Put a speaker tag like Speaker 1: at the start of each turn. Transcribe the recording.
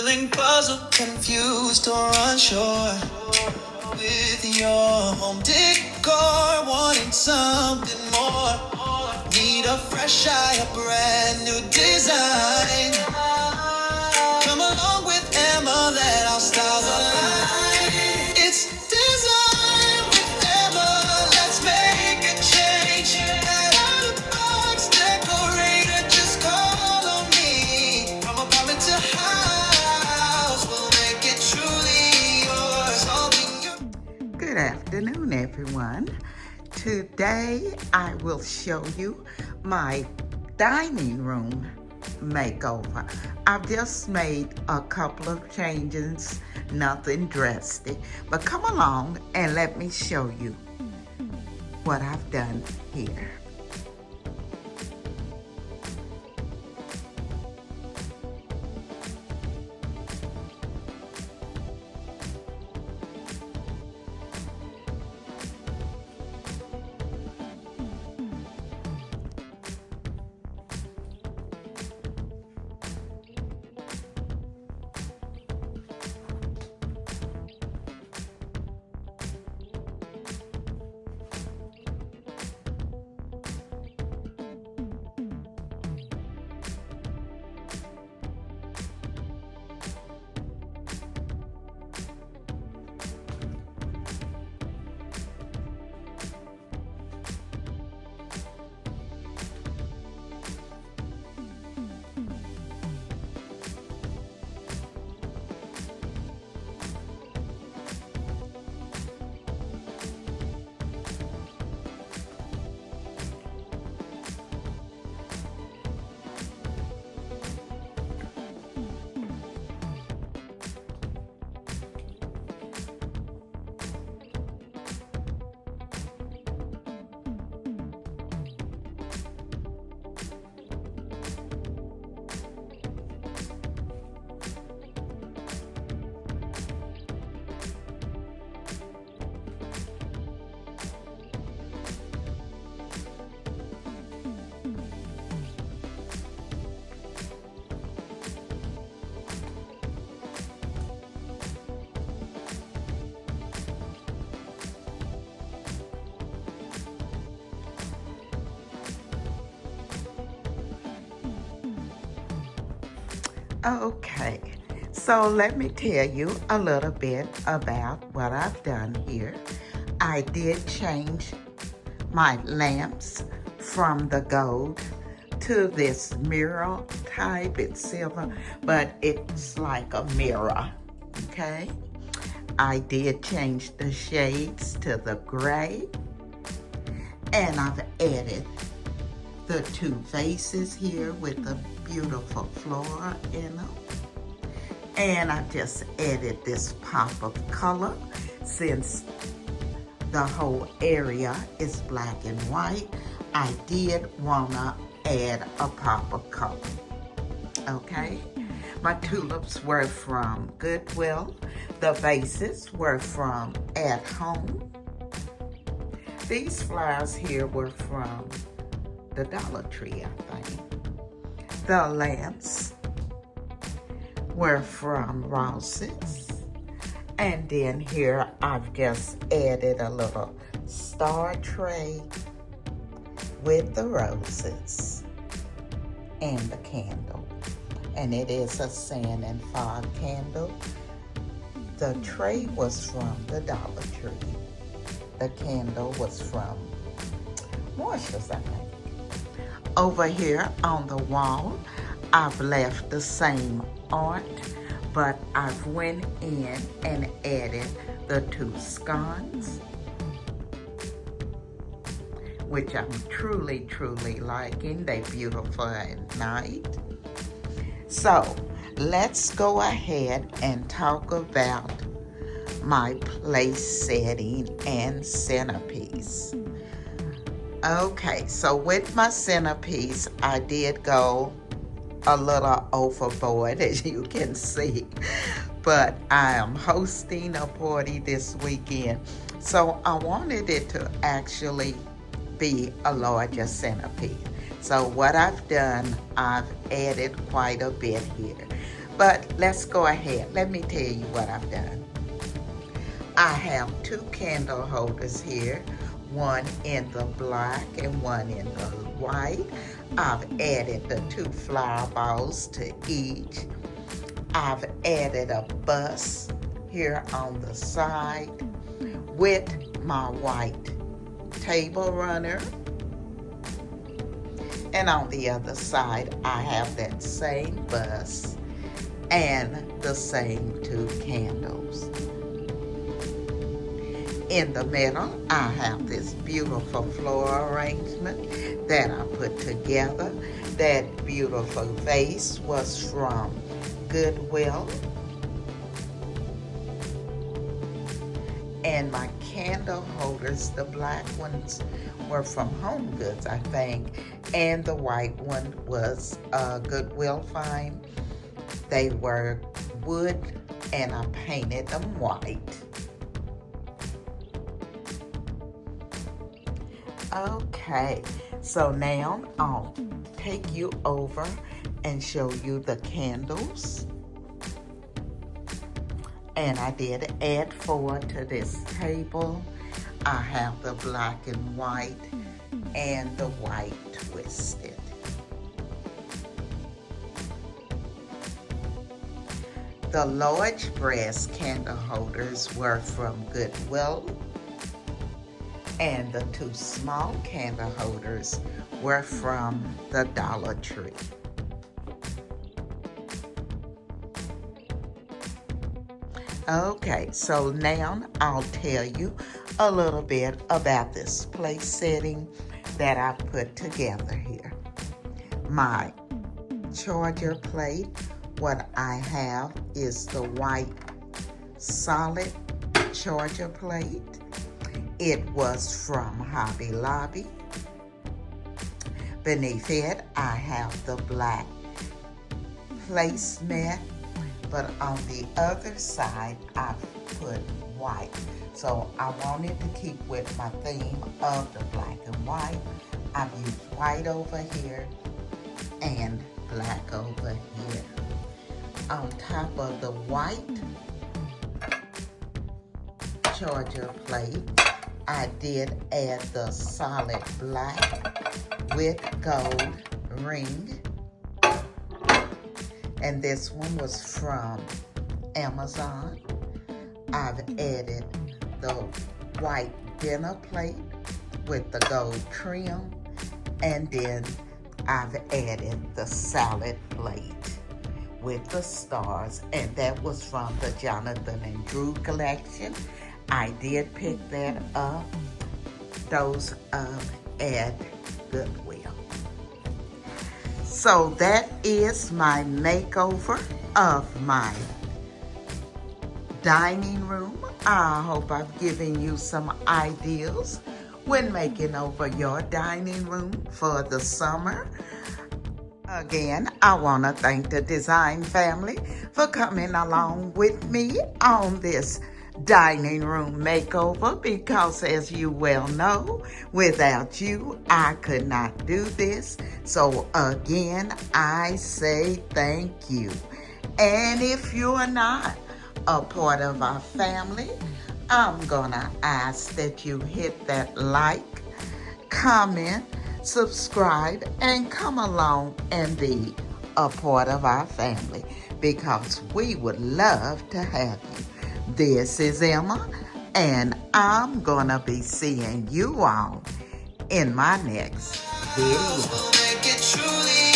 Speaker 1: Feeling puzzled, confused, or unsure with your home decor, wanting something more. Need a fresh eye, a brand new design. Come along with Emma, let our styles align. It's design with Emma, let's make a change. Out of box decorator, just call on me. From apartment to house, we'll make it truly yours. Good afternoon, everyone. Today I will show you my dining room makeover. I've just made a couple of changes, nothing drastic, but come along and let me show you what I've done here. Okay, so let me tell you a little bit about what I've done here. I did change my lamps from the gold to this mirror type. It's silver, but it's like a mirror, okay? I did change the shades to the gray, and I've added the two vases here with the beautiful flora in them. And I just added this pop of color since the whole area is black and white. I did wanna add a pop of color, okay? My tulips were from Goodwill. The vases were from At Home. These flowers here were from the Dollar Tree, I think. The lamps were from Ross's. And then here I've just added a little star tray with the roses and the candle. And it is a sand and fog candle. The tray was from the Dollar Tree. The candle was from Marshalls, I think. Over here on the wall, I've left the same art, but I've went in and added the two scones, which I'm truly, truly liking. They're beautiful at night. So let's go ahead and talk about my place setting and centerpiece. Okay, so with my centerpiece, I did go a little overboard, as you can see, but I am hosting a party this weekend, so I wanted it to actually be a larger centerpiece. So what I've done, I've added quite a bit here. But let's go ahead. Let me tell you what I've done. I have 2 candle holders here, one in the black and one in the white. I've added the 2 flower balls to each. I've added a bust here on the side with my white table runner. And on the other side, I have that same bust and the same 2 candles. In the middle, I have this beautiful floral arrangement that I put together. That beautiful vase was from Goodwill. And my candle holders, the black ones, were from Home Goods, I think. And the white one was Goodwill find. They were wood, and I painted them white. Okay, so now I'll take you over and show you the candles. And I did add 4 to this table. I have the black and white and the white twisted. The large brass candle holders were from Goodwill, and the 2 small candle holders were from the Dollar Tree. Okay, so now I'll tell you a little bit about this place setting that I put together here. My charger plate, what I have is the white solid charger plate. It was from Hobby Lobby. Beneath it, I have the black placemat, but on the other side, I put white. So I wanted to keep with my theme of the black and white. I've used white over here and black over here. On top of the white charger plate, I did add the solid black with gold ring. And this one was from Amazon. I've added the white dinner plate with the gold trim. And then I've added the salad plate with the stars. And that was from the Jonathan and Drew collection. I did pick that up, those at Goodwill. So that is my makeover of my dining room. I hope I've given you some ideas when making over your dining room for the summer. Again, I want to thank the design family for coming along with me on this dining room makeover, because as you well know, without you, I could not do this. So again, I say thank you. And if you are not a part of our family, I'm gonna ask that you hit that like, comment, subscribe, and come along and be a part of our family, because we would love to have you. This is Emma, and I'm gonna be seeing you all in my next video.